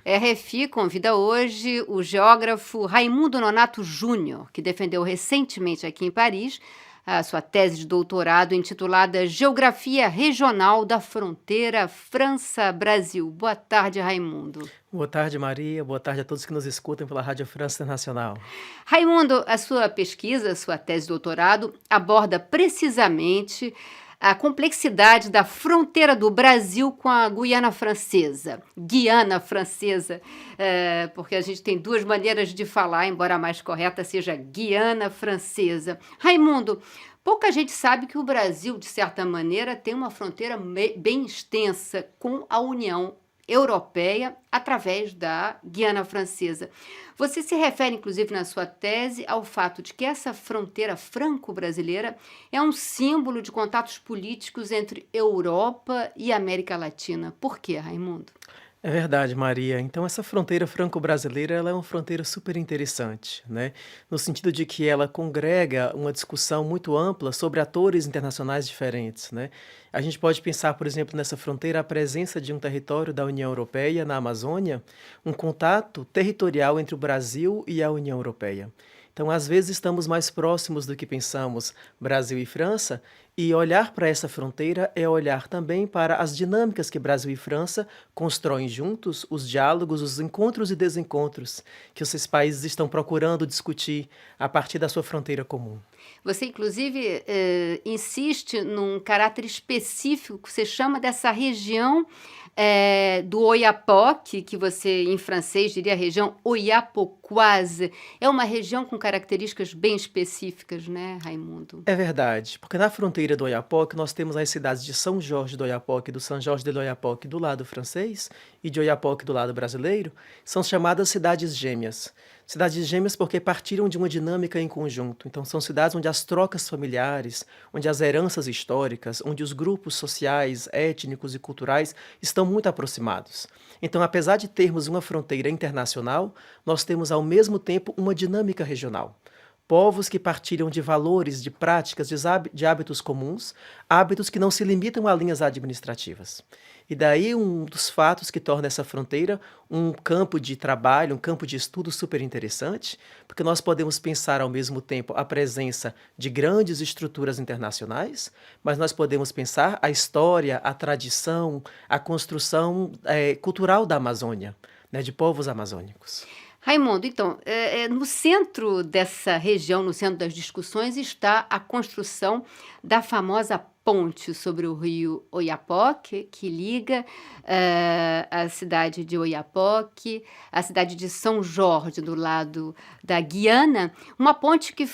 RFI convida hoje o geógrafo Raimundo Nonato Júnior, que defendeu recentemente aqui em Paris a sua tese de doutorado intitulada Geografia Regional da Fronteira França-Brasil. Boa tarde, Raimundo. Boa tarde, Maria. Boa tarde a todos que nos escutam pela Rádio França Internacional. Raimundo, a sua pesquisa, a sua tese de doutorado, aborda precisamente a complexidade da fronteira do Brasil com a Guiana Francesa, porque a gente tem duas maneiras de falar, embora a mais correta seja Guiana Francesa. Raimundo, pouca gente sabe que o Brasil, de certa maneira, tem uma fronteira bem extensa com a União Europeia através da Guiana Francesa. Você se refere, inclusive, na sua tese, ao fato de que essa fronteira franco-brasileira é um símbolo de contatos políticos entre Europa e América Latina. Por quê, Raimundo? É verdade, Maria. Então, essa fronteira franco-brasileira, ela é uma fronteira super interessante, né? No sentido de que ela congrega uma discussão muito ampla sobre atores internacionais diferentes, né? A gente pode pensar, por exemplo, nessa fronteira a presença de um território da União Europeia na Amazônia, um contato territorial entre o Brasil e a União Europeia. Então, às vezes, estamos mais próximos do que pensamos, Brasil e França, e olhar para essa fronteira é olhar também para as dinâmicas que Brasil e França constroem juntos, os diálogos, os encontros e desencontros que esses países estão procurando discutir a partir da sua fronteira comum. Você, inclusive, insiste num caráter específico que você chama dessa região do Oiapoque, que você, em francês, diria a região Oiapoquoise. É uma região com características bem específicas, né, Raimundo? É verdade, porque na fronteira do Oiapoque nós temos as cidades de São Jorge do Oiapoque e do São Jorge de Oiapoque do lado francês e de Oiapoque do lado brasileiro, são chamadas cidades gêmeas. Cidades gêmeas porque partiram de uma dinâmica em conjunto. Então são cidades onde as trocas familiares, onde as heranças históricas, onde os grupos sociais, étnicos e culturais estão muito aproximados. Então, apesar de termos uma fronteira internacional, nós temos ao mesmo tempo uma dinâmica regional. Povos que partilham de valores, de práticas, de hábitos comuns, hábitos que não se limitam a linhas administrativas. E daí um dos fatos que torna essa fronteira um campo de trabalho, um campo de estudo super interessante, porque nós podemos pensar ao mesmo tempo a presença de grandes estruturas internacionais, mas nós podemos pensar a história, a tradição, a construção cultural da Amazônia, né, de povos amazônicos. Raimundo, então, no centro dessa região, no centro das discussões, está a construção da famosa ponte sobre o rio Oiapoque, que liga a cidade de Oiapoque, a cidade de São Jorge, do lado da Guiana, uma ponte que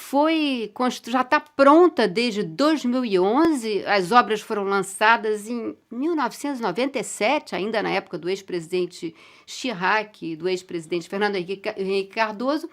já está pronta desde 2011, as obras foram lançadas em 1997, ainda na época do ex-presidente Chirac, do ex-presidente Fernando Henrique Cardoso,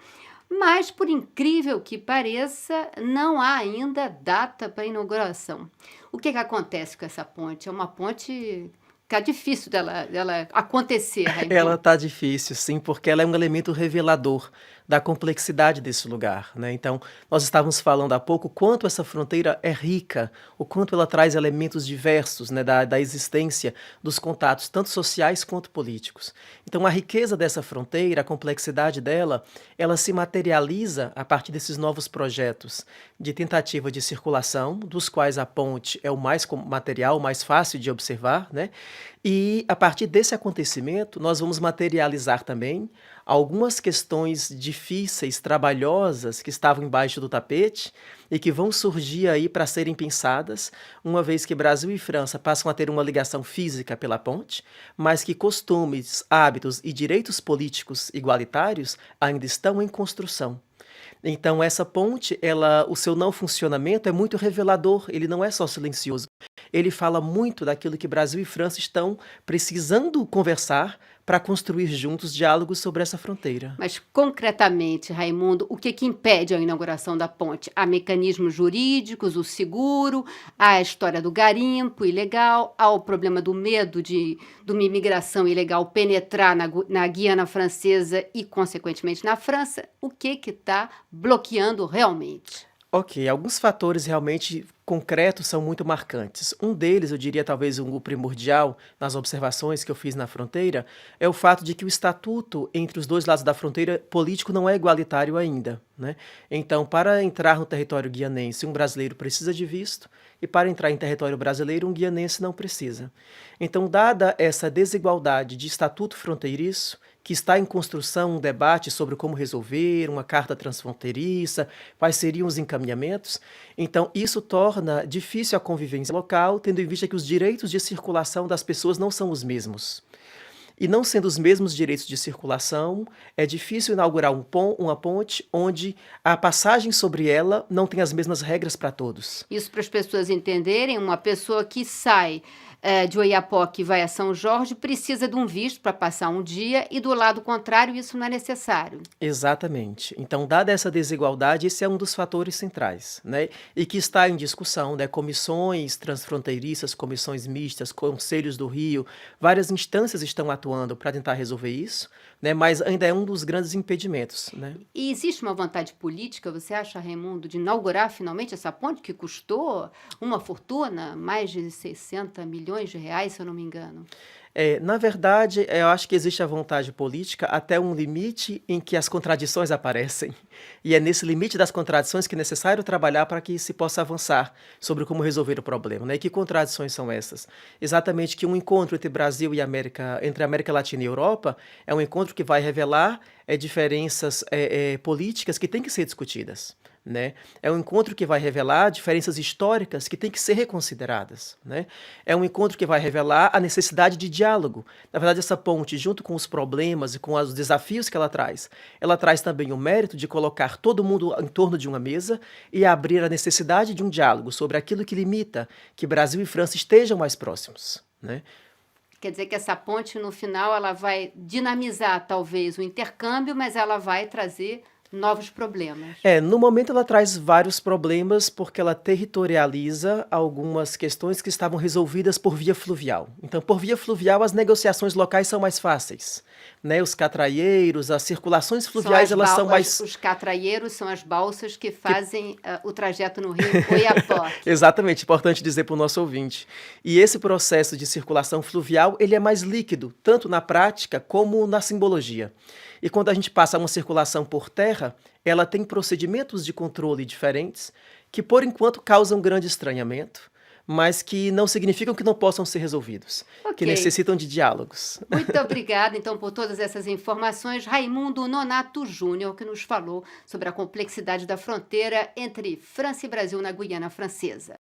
mas, por incrível que pareça, não há ainda data para a inauguração. O que acontece com essa ponte? É uma ponte que está difícil dela acontecer, Ela Raimundo. está difícil, sim, porque ela é um elemento revelador da complexidade desse lugar, né? Então, nós estávamos falando há pouco o quanto essa fronteira é rica, o quanto ela traz elementos diversos, né, da existência dos contatos, tanto sociais quanto políticos. Então, a riqueza dessa fronteira, a complexidade dela, ela se materializa a partir desses novos projetos de tentativa de circulação, dos quais a ponte é o mais material, o mais fácil de observar, né? E a partir desse acontecimento, nós vamos materializar também algumas questões difíceis, trabalhosas, que estavam embaixo do tapete e que vão surgir aí para serem pensadas, uma vez que Brasil e França passam a ter uma ligação física pela ponte, mas que costumes, hábitos e direitos políticos igualitários ainda estão em construção. Então, essa ponte, o seu não funcionamento é muito revelador, ele não é só silencioso. Ele fala muito daquilo que Brasil e França estão precisando conversar para construir juntos diálogos sobre essa fronteira. Mas, concretamente, Raimundo, o que impede a inauguração da ponte? Há mecanismos jurídicos, o seguro, há a história do garimpo ilegal, há o problema do medo de uma imigração ilegal penetrar na Guiana Francesa e, consequentemente, na França. O que está bloqueando realmente? Ok, alguns fatores realmente concretos são muito marcantes. Um deles, eu diria talvez o primordial nas observações que eu fiz na fronteira, é o fato de que o estatuto entre os dois lados da fronteira político não é igualitário ainda, né? Então, para entrar no território guianense, um brasileiro precisa de visto, e para entrar em território brasileiro, um guianense não precisa. Então, dada essa desigualdade de estatuto fronteiriço, que está em construção um debate sobre como resolver, uma carta transfronteiriça, quais seriam os encaminhamentos. Então, isso torna difícil a convivência local, tendo em vista que os direitos de circulação das pessoas não são os mesmos. E não sendo os mesmos direitos de circulação, é difícil inaugurar uma ponte onde a passagem sobre ela não tem as mesmas regras para todos. Isso para as pessoas entenderem, uma pessoa que sai de Oiapoque e vai a São Jorge precisa de um visto para passar um dia e do lado contrário isso não é necessário. Exatamente. Então, dada essa desigualdade, esse é um dos fatores centrais, né? E que está em discussão, né? Comissões transfronteiriças, comissões mistas, conselhos do Rio, várias instâncias estão atuando para tentar resolver isso, né? Mas ainda é um dos grandes impedimentos, né? E existe uma vontade política, você acha, Raimundo, de inaugurar finalmente essa ponte que custou uma fortuna, mais de 60 milhões de reais, se eu não me engano? Na verdade, eu acho que existe a vontade política até um limite em que as contradições aparecem. E é nesse limite das contradições que é necessário trabalhar para que se possa avançar sobre como resolver o problema, né? E que contradições são essas? Exatamente que um encontro entre Brasil e entre América Latina e Europa é um encontro que vai revelar diferenças políticas que têm que ser discutidas, né? É um encontro que vai revelar diferenças históricas que têm que ser reconsideradas, né? É um encontro que vai revelar a necessidade de diálogo. Na verdade, essa ponte, junto com os problemas e com os desafios que ela traz também o mérito de colocar todo mundo em torno de uma mesa e abrir a necessidade de um diálogo sobre aquilo que limita que Brasil e França estejam mais próximos, né? Quer dizer que essa ponte, no final, ela vai dinamizar, talvez, o intercâmbio, mas ela vai trazer novos problemas. No momento ela traz vários problemas porque ela territorializa algumas questões que estavam resolvidas por via fluvial. Então, por via fluvial, as negociações locais são mais fáceis, né? Os catraieiros, as circulações fluviais, elas são mais... Os catraieiros são as balsas que fazem o trajeto no rio Oiapoque. Exatamente, importante dizer para o nosso ouvinte. E esse processo de circulação fluvial, ele é mais líquido, tanto na prática como na simbologia. E quando a gente passa uma circulação por terra, ela tem procedimentos de controle diferentes que, por enquanto, causam grande estranhamento, mas que não significam que não possam ser resolvidos, que necessitam de diálogos. Muito obrigada, então, por todas essas informações. Raimundo Nonato Júnior, que nos falou sobre a complexidade da fronteira entre França e Brasil na Guiana Francesa.